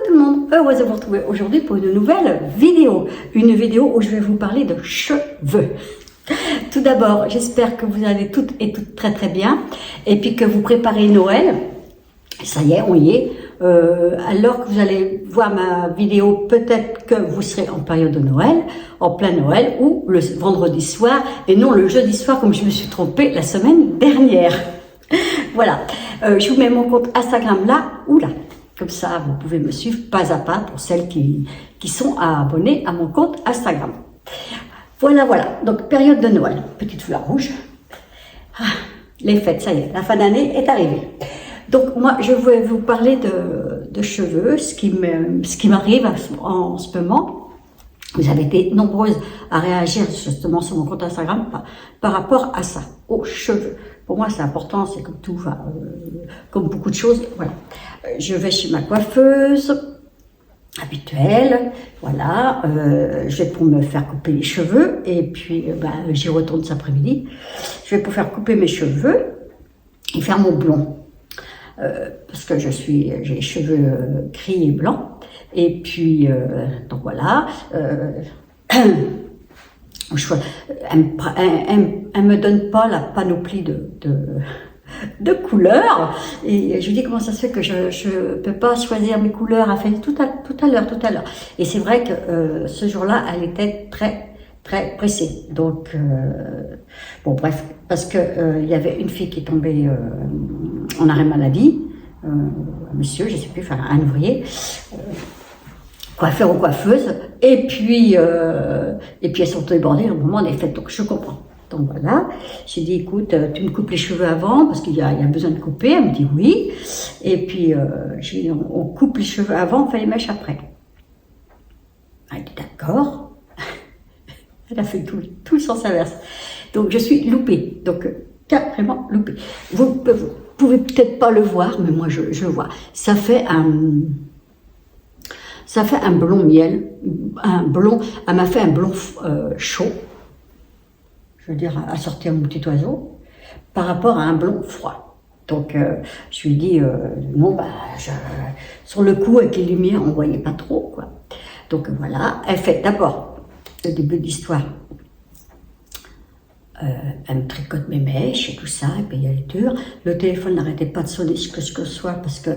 tout le monde, heureuse de vous retrouver aujourd'hui pour une nouvelle vidéo. Une vidéo où je vais vous parler de cheveux. Tout d'abord, j'espère que vous allez toutes et toutes très très bien et puis que vous préparez Noël. Ça y est, on y est. Alors que vous allez voir ma vidéo, peut-être que vous serez en période de Noël, en plein Noël ou le vendredi soir et non le jeudi soir comme je me suis trompée la semaine dernière. Voilà, je vous mets mon compte Instagram là ou là. Comme ça, vous pouvez me suivre pas à pas pour celles qui sont abonnées à mon compte Instagram. Voilà, voilà. Donc, période de Noël. Petite fleur rouge. Ah, les fêtes, ça y est, la fin d'année est arrivée. Donc, moi, je vais vous parler de cheveux, ce qui m'arrive en ce moment. Vous avez été nombreuses à réagir justement sur mon compte Instagram par rapport à ça, aux cheveux. Pour moi, c'est important, c'est comme tout, comme beaucoup de choses. Voilà. Je vais chez ma coiffeuse habituelle, voilà. Je vais pour me faire couper les cheveux et puis j'y retourne cet après-midi. Je vais pour faire couper mes cheveux et faire mon blond. Parce que j'ai les cheveux gris et blancs. Et puis, donc voilà. Elle me donne pas la panoplie de couleurs. Et je lui dis comment ça se fait que je peux pas choisir mes couleurs. Elle fait tout à l'heure. Et c'est vrai que ce jour-là, elle était très pressée. Donc, bon bref, parce que il y avait une fille qui est tombée en arrêt maladie, un monsieur, je sais plus, enfin un ouvrier, coiffeur ou coiffeuse, et puis elles sont débordées au moment des fêtes, donc je comprends. Donc voilà, j'ai dit écoute, tu me coupes les cheveux avant parce qu'il y a besoin de couper. Elle me dit oui, et puis j'ai dit on coupe les cheveux avant, on fait les mèches après. Elle dit d'accord. Elle a fait tout le sens inverse. Donc je suis loupée, donc carrément loupée. Vous pouvez peut-être pas le voir, mais moi je le vois. Ça fait un blond miel, elle m'a fait un blond chaud, je veux dire, assorti à mon petit oiseau, par rapport à un blond froid. Donc, je lui dis, non, sur le coup, avec les lumières, on ne voyait pas trop, quoi. Donc, voilà, elle fait d'abord, le début de l'histoire, elle me tricote mes mèches et tout ça, et puis elle est dure. Le téléphone n'arrêtait pas de sonner, ce que ce soit, parce que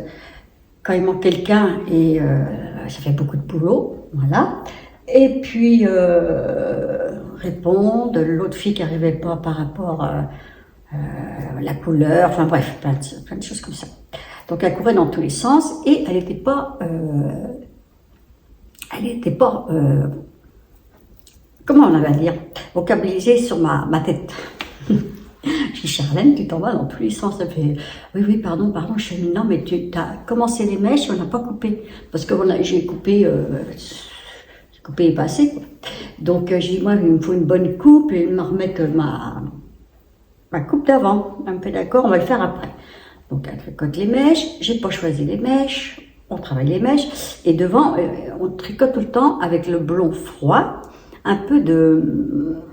quand il manque quelqu'un, et ça fait beaucoup de boulot, voilà. Et puis, répondre, l'autre fille qui n'arrivait pas par rapport à la couleur, enfin bref, plein de choses comme ça. Donc elle courait dans tous les sens, et elle n'était pas, comment on va dire, vocabilisée sur ma tête. Je dis, Charlène, tu t'en vas dans tous les sens. Elle fait, oui, pardon, je dis, non, mais tu as commencé les mèches, on n'a pas coupé. Parce que j'ai coupé et pas assez, quoi. Donc, j'ai dit, moi, il me faut une bonne coupe et me remettre ma coupe d'avant. Elle me fait, d'accord, on va le faire après. Donc, elle tricote les mèches, j'ai pas choisi les mèches, on travaille les mèches, et devant, on tricote tout le temps avec le blond froid, un peu de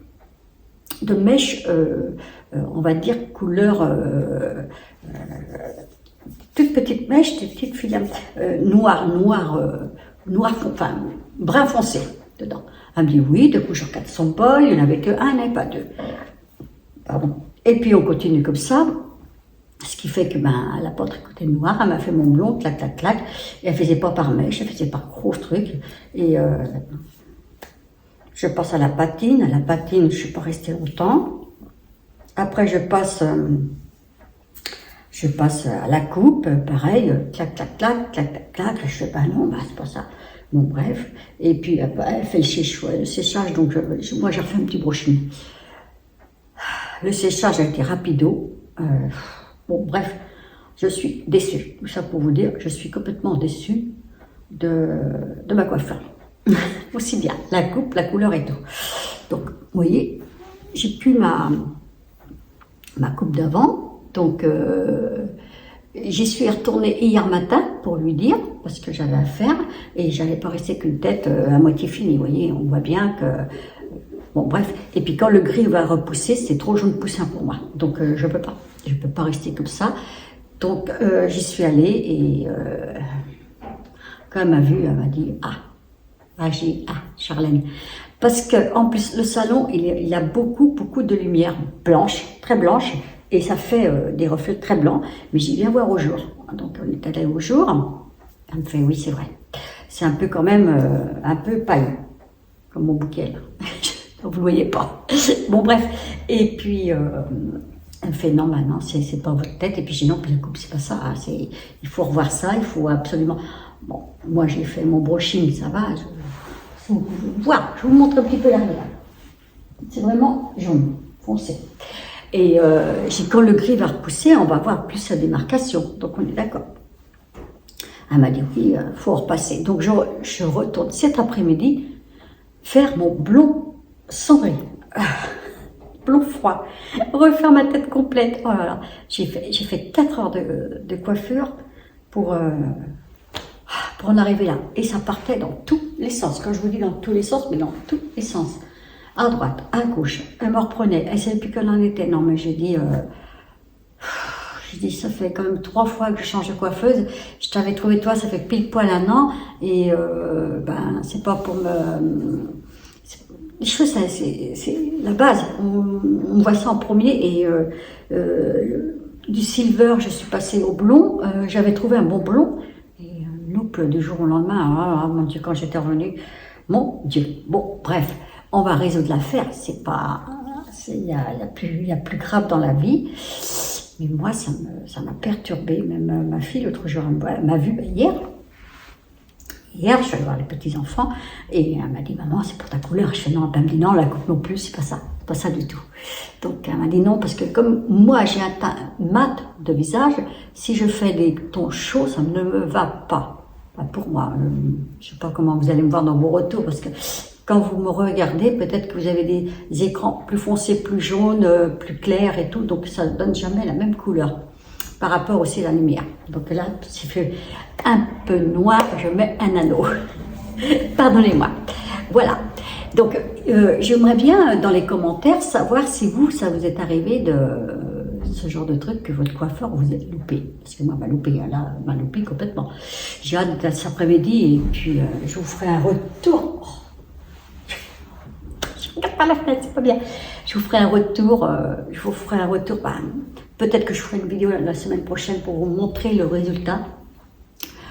mèches, on va dire couleur, toute petite mèche, des petites filaments, noir, enfin, brun foncé dedans. Elle me dit oui, de couche en 400 bols, il n'y en avait que un, il n'y en avait pas deux. Pardon. Et puis on continue comme ça, ce qui fait que elle n'a pas tricoté noir, elle m'a fait mon blond, clac, et elle faisait pas par mèche, elle faisait par gros truc, et je passe à la patine, je ne suis pas restée longtemps. Après, je passe à la coupe, pareil, clac, je fais non, c'est pas ça. Bon, bref. Et puis, elle fait le séchage, donc moi, j'ai refait un petit brushing. Le séchage a été rapido. Bon, bref, je suis déçue. Tout ça pour vous dire, je suis complètement déçue de ma coiffure. Aussi bien, la coupe, la couleur et tout. Donc, vous voyez, j'ai plus ma coupe d'avant, donc j'y suis retournée hier matin pour lui dire, parce que j'avais à faire, et j'allais pas rester qu'une tête à moitié finie, vous voyez, on voit bien que, bon bref, et puis quand le gris va repousser, c'est trop jaune poussin pour moi, donc je peux pas rester comme ça, donc j'y suis allée, et quand elle m'a vue, elle m'a dit, Charlène. Parce que en plus, le salon, il a beaucoup de lumière blanche, très blanche, et ça fait des reflets très blancs, mais j'y viens voir au jour. Donc on est allé au jour, elle me fait, oui c'est vrai, c'est un peu quand même, un peu paille, comme mon bouquet là, vous ne le voyez pas. Bon bref, et puis elle me fait, non maintenant c'est pas votre tête, et puis j'ai dit non, puis la coupe c'est pas ça, hein, il faut revoir ça, il faut absolument, bon, moi j'ai fait mon brushing, ça va, voilà, je vous montre un petit peu l'arrière. C'est vraiment jaune, foncé. Et quand le gris va repousser, on va voir plus sa démarcation. Donc on est d'accord. Elle m'a dit oui, il faut repasser. Donc je retourne cet après-midi faire mon blond cendré. Blond froid. Refaire ma tête complète. Oh là là. J'ai fait 4 heures de coiffure pour en arriver là. Et ça partait dans tous les sens. Quand je vous dis dans tous les sens, mais dans tous les sens. À droite, à gauche. Elle me reprenait. Elle ne savait plus qu'elle en était. Non, mais j'ai dit, ça fait quand même 3 fois que je change de coiffeuse. Je t'avais trouvé toi, ça fait pile poil 1 an. Et ben, c'est pas pour me... Les cheveux, c'est la base. On voit ça en premier. Et du silver, je suis passée au blond. J'avais trouvé un bon blond. Et loupe du jour au lendemain. Oh, mon Dieu, quand j'étais revenue. Mon Dieu. Bon, bref. On va résoudre l'affaire. C'est pas... Il y a plus grave dans la vie. Mais moi, ça m'a perturbée. Même ma fille, l'autre jour, elle m'a vue hier. Hier, je suis allée voir les petits-enfants et elle m'a dit, maman, c'est pour ta couleur. Je fais non, elle me dit non, la coupe non plus, c'est pas ça du tout. Donc elle m'a dit non, parce que comme moi j'ai un teint mat de visage, si je fais des tons chauds, ça ne me va pas. Pas pour moi. Je sais pas comment vous allez me voir dans vos retours, parce que quand vous me regardez, peut-être que vous avez des écrans plus foncés, plus jaunes, plus clairs et tout, donc ça ne donne jamais la même couleur. Par rapport aussi à la lumière. Donc là, s'il fait un peu noir, je mets un anneau. Pardonnez-moi. Voilà. Donc, j'aimerais bien, dans les commentaires, savoir si ça vous est arrivé de ce genre de truc, que votre coiffeur vous êtes loupé. Parce que moi, m'a loupé complètement. J'ai hâte de cet après-midi et puis je vous ferai un retour. Je ne regarde pas la fenêtre, c'est pas bien. Je vous ferai un retour. Peut-être que je ferai une vidéo la semaine prochaine pour vous montrer le résultat.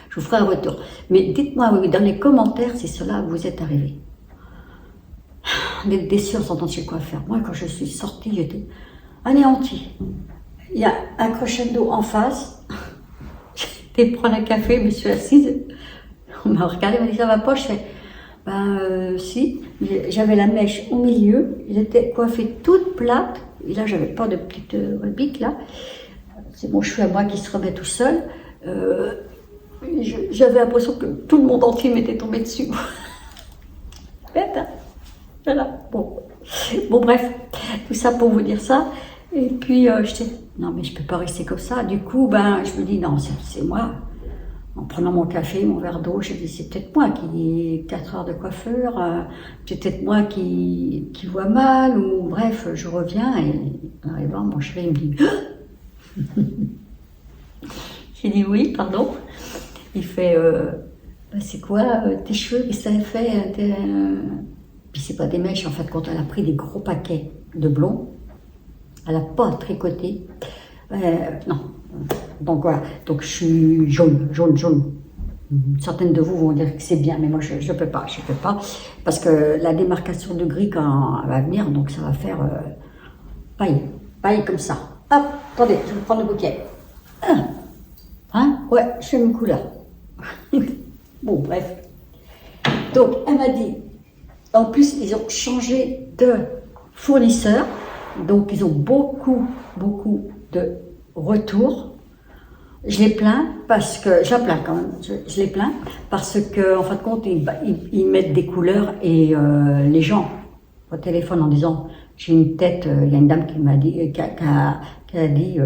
Je vous ferai un retour. Mais dites-moi dans les commentaires si cela vous est arrivé. D'être déçu en sortant de chez le coiffeur. Moi, quand je suis sortie, j'étais anéantie. Il y a un crescendo en face. J'étais prendre un café, je me suis assise. On m'a regardé, on m'a dit ça va pas. Je fais si. J'avais la mèche au milieu. J'étais coiffée toute plate. Et là, j'avais pas de petite rebique, là. C'est mon cheveu à moi qui se remet tout seul. J'avais l'impression que tout le monde entier m'était tombé dessus. Bête, hein? Voilà. Bon, bref. Tout ça pour vous dire ça. Et puis, je dis, non, mais je peux pas rester comme ça. Du coup, je me dis, non, c'est moi. En prenant mon café, mon verre d'eau, je dis, c'est peut-être moi qui ai 4 heures de coiffure, peut-être moi qui vois mal, ou bref, je reviens et en arrivant, mon cheveu, il me dit, j'ai dit oui, pardon. Il fait, c'est quoi tes cheveux, qu'est-ce que ça fait Puis c'est pas des mèches, en fait, quand elle a pris des gros paquets de blond, elle n'a pas tricoté, non. Donc voilà, donc je suis jaune. Certaines de vous vont dire que c'est bien, mais moi je peux pas, parce que la démarcation de gris quand elle va venir, donc ça va faire paille comme ça. Hop, attendez, je vais prendre le bouquet. Ouais, je fais une couleur. Bon, bref. Donc elle m'a dit, en plus ils ont changé de fournisseur, donc ils ont beaucoup de retours. Je les plains parce que, je les plains parce que, en fin de compte, ils mettent des couleurs et les gens au téléphone en disant, j'ai une tête, il y a une dame qui m'a dit, qui a dit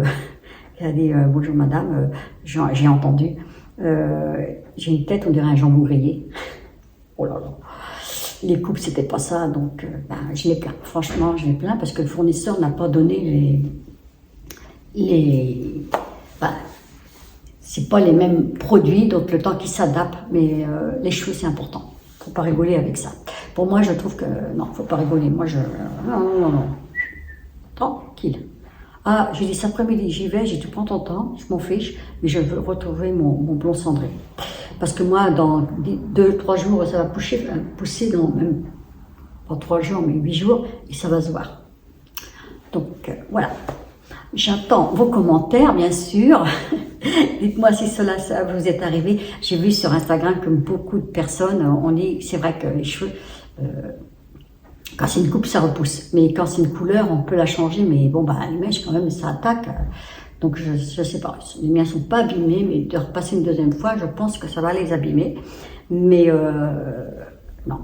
bonjour madame, j'ai entendu, j'ai une tête, on dirait un jambon grillé. Oh là là. Les coupes, c'était pas ça, donc je les plains. Franchement, je les plains parce que le fournisseur n'a pas donné c'est pas les mêmes produits, donc le temps qui s'adapte, mais les cheveux c'est important. Faut pas rigoler avec ça. Pour moi, je trouve que non, faut pas rigoler. Moi, non. Tranquille. Ah, j'ai dit cet après-midi, j'y vais, j'ai dit prends ton temps, je m'en fiche, mais je veux retrouver mon blond cendré. Parce que moi, dans 2-3 jours, ça va pousser dans même pas 3 jours, mais 8 jours, et ça va se voir. Donc voilà. J'attends vos commentaires, bien sûr. Dites-moi si ça vous est arrivé. J'ai vu sur Instagram que beaucoup de personnes, on dit, c'est vrai que les cheveux, quand c'est une coupe, ça repousse. Mais quand c'est une couleur, on peut la changer. Mais bon, bah, les mèches, quand même, ça attaque. Donc, je sais pas. Les miens sont pas abîmés, mais de repasser une deuxième fois, je pense que ça va les abîmer. Mais, non,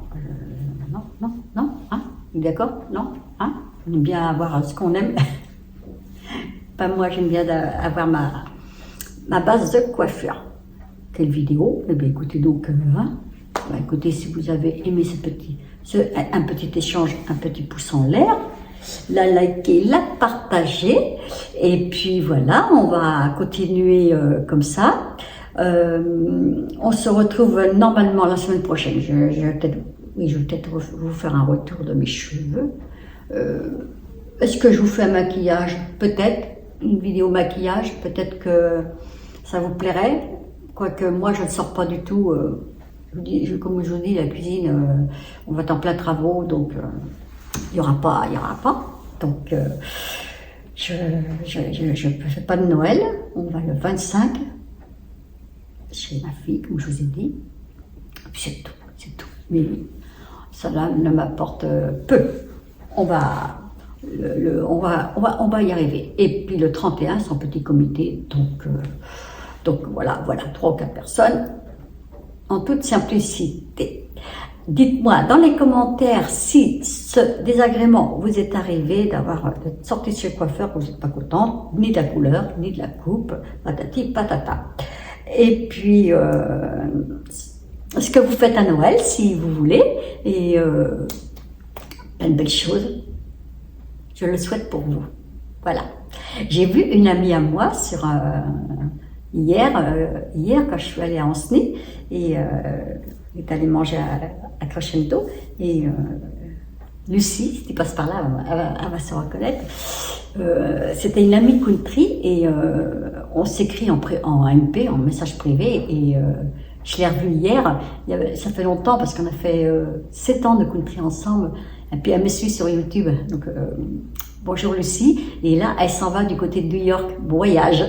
hein? D'accord? Non? Hein? On aime bien avoir ce qu'on aime. Pas moi, j'aime bien avoir ma base de coiffure. Quelle vidéo? Eh bien, écoutez donc, hein? Bah, écoutez, si vous avez aimé un petit échange, un petit pouce en l'air, la liker, la partager, et puis voilà, on va continuer comme ça. On se retrouve normalement la semaine prochaine. Je vais peut-être vous faire un retour de mes cheveux. Est-ce que je vous fais un maquillage? Peut-être, une vidéo maquillage, peut-être que ça vous plairait. Quoique moi, je ne sors pas du tout. Comme je vous dis, la cuisine, on va être en plein travaux, donc il n'y aura pas. Donc, je ne fais pas de Noël. On va le 25 chez ma fille, comme je vous ai dit. C'est tout. Mais cela ne m'apporte peu. On va y arriver. Et puis le 31, c'est un petit comité, donc voilà, 3 ou 4 personnes, en toute simplicité. Dites-moi dans les commentaires si ce désagrément vous est arrivé d'avoir sorti de chez le coiffeur, que vous n'êtes pas content, ni de la couleur, ni de la coupe, patati patata. Et puis, ce que vous faites à Noël, si vous voulez, et plein de belles choses. Je le souhaite pour vous. Voilà. J'ai vu une amie à moi hier quand je suis allée à Ancenis, et elle est allée manger à Crescendo, et Lucie, si tu passes par là, elle va se reconnaître. C'était une amie country, et on s'écrit en MP, en message privé, et je l'ai revue hier. Ça fait longtemps parce qu'on a fait 7 ans de country ensemble. Et puis elle me suit sur YouTube. Donc bonjour Lucie. Et là, elle s'en va du côté de New York, voyage.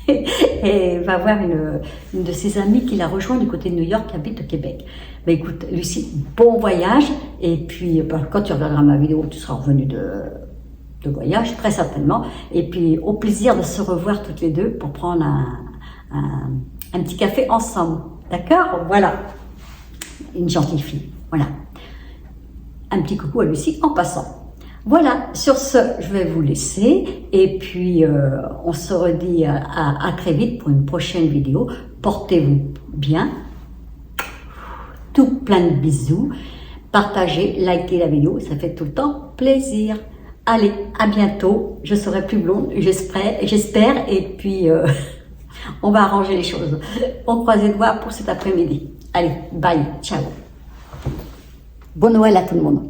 Et elle va voir une de ses amies qui l'a rejoint du côté de New York, qui habite au Québec. Ben écoute, Lucie, bon voyage. Et puis quand tu regarderas ma vidéo, tu seras revenue de voyage, très certainement. Et puis au plaisir de se revoir toutes les deux pour prendre un petit café ensemble. D'accord? Voilà. Une gentille fille. Voilà. Un petit coucou à Lucie en passant. Voilà, sur ce, je vais vous laisser. Et puis, on se redit à très vite pour une prochaine vidéo. Portez-vous bien. Tout plein de bisous. Partagez, likez la vidéo, ça fait tout le temps plaisir. Allez, à bientôt. Je serai plus blonde, j'espère. Et puis, on va arranger les choses. On croise les doigts pour cet après-midi. Allez, bye, ciao. Bon Noël à tout le monde.